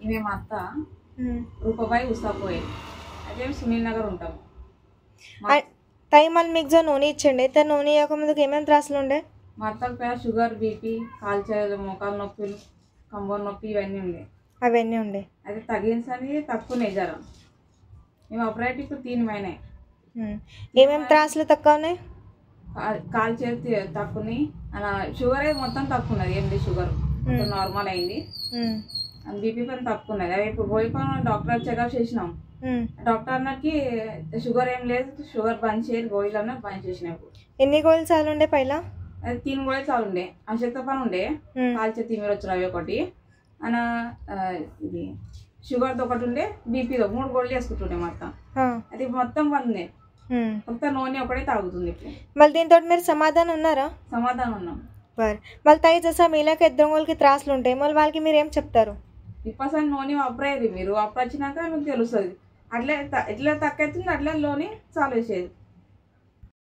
మేము అత్త రూపాయి ఉస్తాపోయే అదే సునీల్ నగర్ ఉంటాం. ताई मళ్ళీ మీకు जो నూనె ఇచ్చిండే అయితే నూనె ఇవ్వకముందుకు ఏమేమి త్రాసులు ఉండే? మా అత్తకు పేద షుగర్, బీపీ, కాల్చేలు, మోకాలు నొప్పులు, కంబర్ నొప్పి ఇవన్నీ ఉండే. అవన్నీ ఉండే అయితే తగ్గించని తక్కువనే జ్వరం. మేము ఆపరేటివ్ 3 మहीने. ఏమేమి త్రాసులు తక్కువ ఉన్నాయి? కాల్చేతి తక్కువని అలా షుగర్ అయితే మొత్తం తక్కువ ఉన్నది. ఏంటి షుగర్ మొత్తం నార్మల్ అయింది. బీపీ పని తక్కువ ఉన్నది. అవి ఇప్పుడు పోయి డాక్టర్ చెకప్ చేసినాం. డాక్టర్ అన్నకి షుగర్ ఏం లేదు, షుగర్ బంద్ చేయాలి, గోళీలు అన్న బంద్ చేసినప్పుడు. ఎన్ని గోళీలు చాలు ఉండే పైలా? అది 3 గోళీలు చాలు ఉండే. అశక్త పని ఉండే, కాల్చే తిమ్మిరి వచ్చిన అవి ఒకటి అన్న, ఇది షుగర్తో ఒకటి ఉండే, బీపీతో 3 గోళీలు వేసుకుంటుండే మొత్తం. అది మొత్తం బందే, మొత్తం నూనె ఒకటే తాగుతుంది ఇప్పుడు. మళ్ళీ దీంతో మీరు సమాధానం ఉన్నారా? సమాధానం ఉన్నాం. మళ్ళీ తాయి చేసా మీలాక ఇద్దరు వాళ్ళకి త్రాసులు ఉంటాయి, మళ్ళీ వాళ్ళకి మీరు ఏం చెప్తారు? ఇప్పసారి నూనె అప్పుడేది మీరు అప్పుడు వచ్చినాక మీకు తెలుస్తుంది. అట్లా ఎట్లా తక్కువ అవుతుంది అట్లా లోని చాలు వేసేది.